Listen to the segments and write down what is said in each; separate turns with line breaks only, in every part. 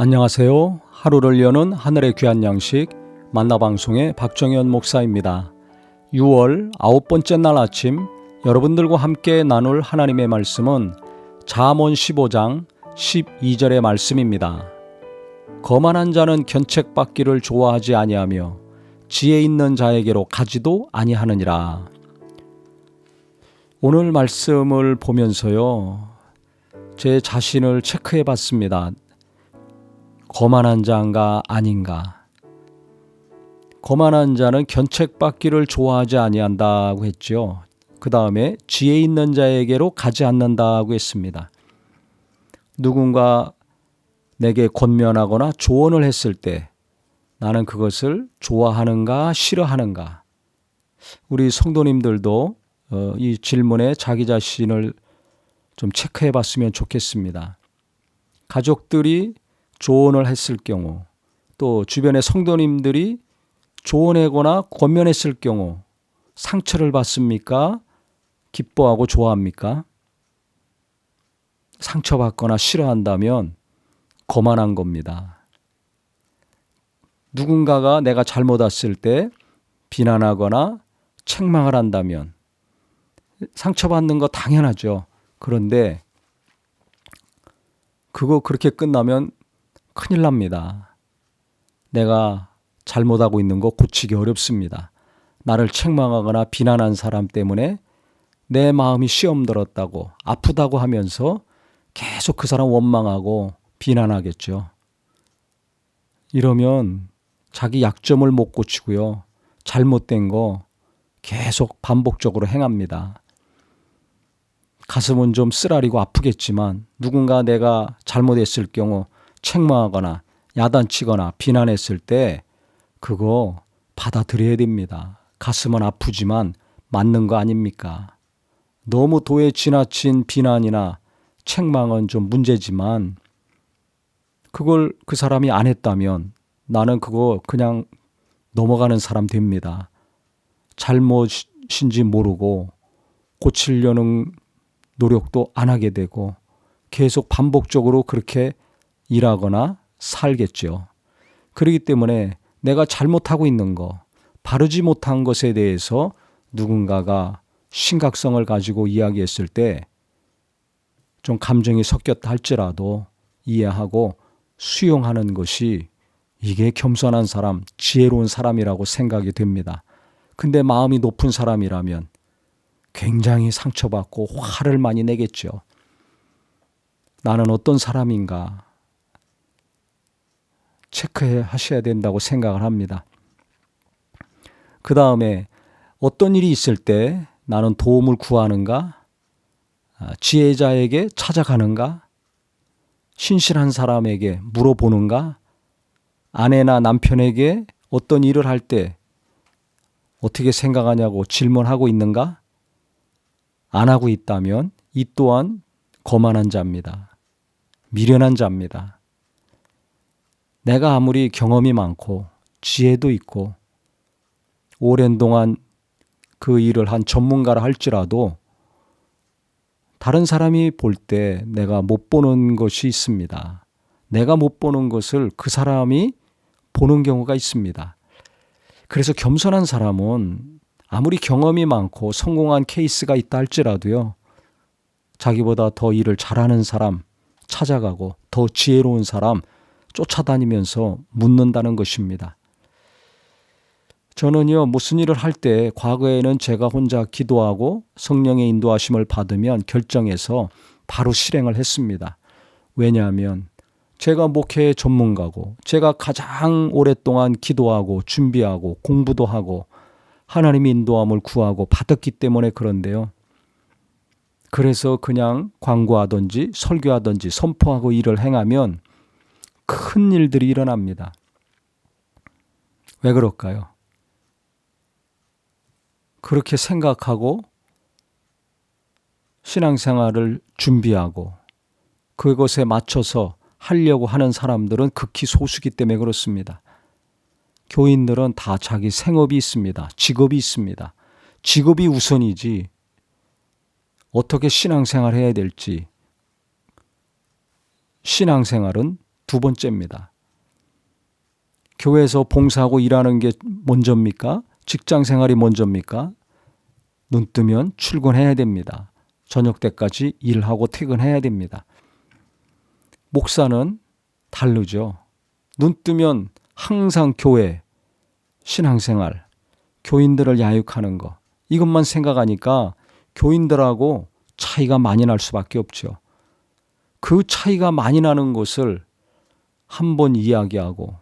안녕하세요. 하루를 여는 하늘의 귀한 양식 만나방송의 박정현 목사입니다. 6월 9번째 날 아침 여러분들과 함께 나눌 하나님의 말씀은 잠언 15장 12절의 말씀입니다. 거만한 자는 견책받기를 좋아하지 아니하며 지혜 있는 자에게로 가지도 아니하느니라. 오늘 말씀을 보면서요, 제 자신을 체크해 봤습니다. 거만한 자인가 아닌가. 거만한 자는 견책받기를 좋아하지 아니한다고 했죠. 그 다음에 지혜 있는 자에게로 가지 않는다고 했습니다. 누군가 내게 권면하거나 조언을 했을 때 나는 그것을 좋아하는가 싫어하는가. 우리 성도님들도 이 질문에 자기 자신을 좀 체크해 봤으면 좋겠습니다. 가족들이 조언을 했을 경우, 또 주변의 성도님들이 조언하거나 권면했을 경우 상처를 받습니까? 기뻐하고 좋아합니까? 상처받거나 싫어한다면 거만한 겁니다. 누군가가 내가 잘못 왔을 때 비난하거나 책망을 한다면 상처받는 거 당연하죠. 그런데 그거 그렇게 끝나면 큰일 납니다. 내가 잘못하고 있는 거 고치기 어렵습니다. 나를 책망하거나 비난한 사람 때문에 내 마음이 시험 들었다고 아프다고 하면서 계속 그 사람 원망하고 비난하겠죠. 이러면 자기 약점을 못 고치고요. 잘못된 거 계속 반복적으로 행합니다. 가슴은 좀 쓰라리고 아프겠지만 누군가 내가 잘못했을 경우 책망하거나 야단치거나 비난했을 때 그거 받아들여야 됩니다. 가슴은 아프지만 맞는 거 아닙니까? 너무 도에 지나친 비난이나 책망은 좀 문제지만 그걸 그 사람이 안 했다면 나는 그거 그냥 넘어가는 사람 됩니다. 잘못인지 모르고 고치려는 노력도 안 하게 되고 계속 반복적으로 그렇게 일하거나 살겠죠. 그렇기 때문에 내가 잘못하고 있는 거, 바르지 못한 것에 대해서 누군가가 심각성을 가지고 이야기했을 때 좀 감정이 섞였다 할지라도 이해하고 수용하는 것이 이게 겸손한 사람, 지혜로운 사람이라고 생각이 됩니다. 근데 마음이 높은 사람이라면 굉장히 상처받고 화를 많이 내겠죠. 나는 어떤 사람인가 체크하셔야 된다고 생각을 합니다. 그 다음에 어떤 일이 있을 때 나는 도움을 구하는가? 지혜자에게 찾아가는가? 신실한 사람에게 물어보는가? 아내나 남편에게 어떤 일을 할 때 어떻게 생각하냐고 질문하고 있는가? 안 하고 있다면 이 또한 거만한 자입니다. 미련한 자입니다. 내가 아무리 경험이 많고 지혜도 있고 오랜 동안 그 일을 한 전문가라 할지라도 다른 사람이 볼 때 내가 못 보는 것이 있습니다. 내가 못 보는 것을 그 사람이 보는 경우가 있습니다. 그래서 겸손한 사람은 아무리 경험이 많고 성공한 케이스가 있다 할지라도요, 자기보다 더 일을 잘하는 사람 찾아가고 더 지혜로운 사람 쫓아다니면서 묻는다는 것입니다. 저는요, 무슨 일을 할 때 과거에는 제가 혼자 기도하고 성령의 인도하심을 받으면 결정해서 바로 실행을 했습니다. 왜냐하면 제가 목회의 전문가고 제가 가장 오랫동안 기도하고 준비하고 공부도 하고 하나님의 인도함을 구하고 받았기 때문에 그런데요. 그래서 그냥 광고하든지 설교하든지 선포하고 일을 행하면 큰 일들이 일어납니다. 왜 그럴까요? 그렇게 생각하고 신앙생활을 준비하고 그것에 맞춰서 하려고 하는 사람들은 극히 소수기 때문에 그렇습니다. 교인들은 다 자기 생업이 있습니다. 직업이 있습니다. 직업이 우선이지 어떻게 신앙생활 해야 될지 신앙생활은 두 번째입니다. 교회에서 봉사하고 일하는 게 먼저입니까? 직장 생활이 먼저입니까? 눈 뜨면 출근해야 됩니다. 저녁 때까지 일하고 퇴근해야 됩니다. 목사는 다르죠. 눈 뜨면 항상 교회, 신앙생활, 교인들을 야육하는 거, 이것만 생각하니까 교인들하고 차이가 많이 날 수밖에 없죠. 그 차이가 많이 나는 것을 한번 이야기하고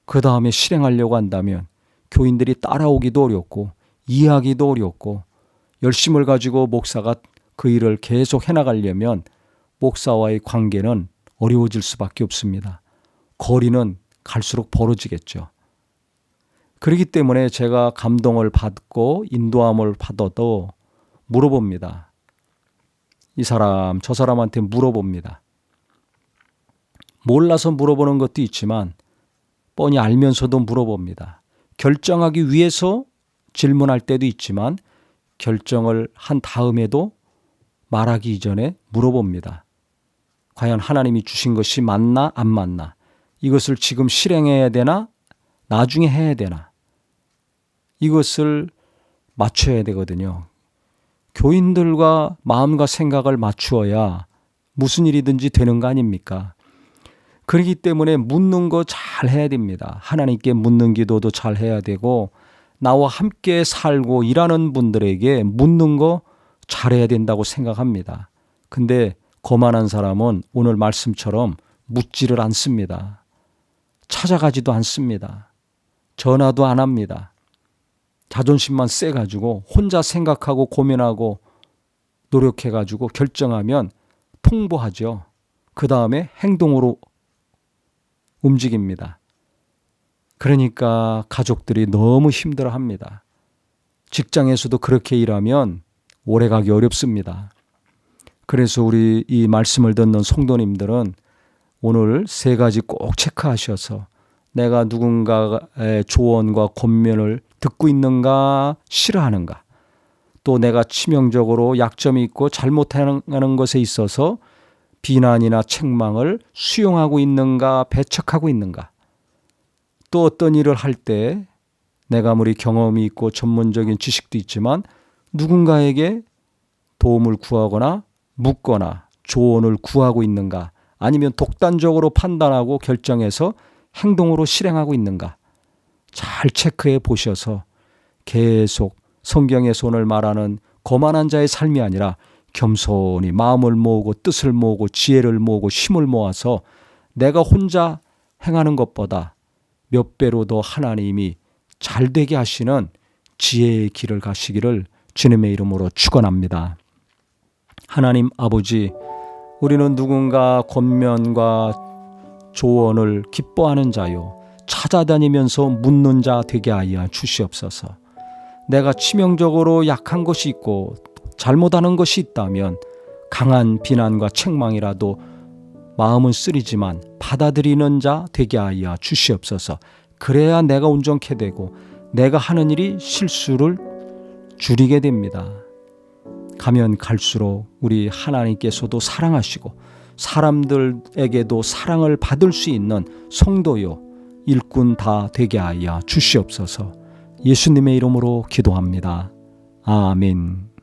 그 다음에 실행하려고 한다면 교인들이 따라오기도 어렵고 이해하기도 어렵고, 열심을 가지고 목사가 그 일을 계속 해나가려면 목사와의 관계는 어려워질 수밖에 없습니다. 거리는 갈수록 벌어지겠죠. 그렇기 때문에 제가 감동을 받고 인도함을 받아도 물어봅니다. 이 사람 저 사람한테 물어봅니다. 몰라서 물어보는 것도 있지만 뻔히 알면서도 물어봅니다. 결정하기 위해서 질문할 때도 있지만 결정을 한 다음에도 말하기 이전에 물어봅니다. 과연 하나님이 주신 것이 맞나 안 맞나? 이것을 지금 실행해야 되나? 나중에 해야 되나? 이것을 맞춰야 되거든요. 교인들과 마음과 생각을 맞추어야 무슨 일이든지 되는 거 아닙니까? 그렇기 때문에 묻는 거 잘 해야 됩니다. 하나님께 묻는 기도도 잘 해야 되고, 나와 함께 살고 일하는 분들에게 묻는 거 잘해야 된다고 생각합니다. 근데 거만한 사람은 오늘 말씀처럼 묻지를 않습니다. 찾아가지도 않습니다. 전화도 안 합니다. 자존심만 세가지고 혼자 생각하고 고민하고 노력해가지고 결정하면 통보하죠. 그 다음에 행동으로 움직입니다. 그러니까 가족들이 너무 힘들어합니다. 직장에서도 그렇게 일하면 오래가기 어렵습니다. 그래서 우리 이 말씀을 듣는 성도님들은 오늘 세 가지 꼭 체크하셔서 내가 누군가의 조언과 권면을 듣고 있는가, 싫어하는가, 또 내가 치명적으로 약점이 있고 잘못하는 것에 있어서 비난이나 책망을 수용하고 있는가, 배척하고 있는가, 또 어떤 일을 할 때 내가 아무리 경험이 있고 전문적인 지식도 있지만 누군가에게 도움을 구하거나 묻거나 조언을 구하고 있는가, 아니면 독단적으로 판단하고 결정해서 행동으로 실행하고 있는가, 잘 체크해 보셔서 계속 성경에서 오늘 말하는 거만한 자의 삶이 아니라 겸손히 마음을 모으고 뜻을 모으고 지혜를 모으고 힘을 모아서 내가 혼자 행하는 것보다 몇 배로 더 하나님이 잘 되게 하시는 지혜의 길을 가시기를 주님의 이름으로 축원합니다. 하나님 아버지, 우리는 누군가 권면과 조언을 기뻐하는 자요, 찾아다니면서 묻는 자 되게 하여 주시옵소서. 내가 치명적으로 약한 것이 있고 잘못하는 것이 있다면 강한 비난과 책망이라도 마음은 쓰리지만 받아들이는 자 되게 하여 주시옵소서. 그래야 내가 온전케 되고 내가 하는 일이 실수를 줄이게 됩니다. 가면 갈수록 우리 하나님께서도 사랑하시고 사람들에게도 사랑을 받을 수 있는 성도요, 일꾼 다 되게 하여 주시옵소서. 예수님의 이름으로 기도합니다. 아멘.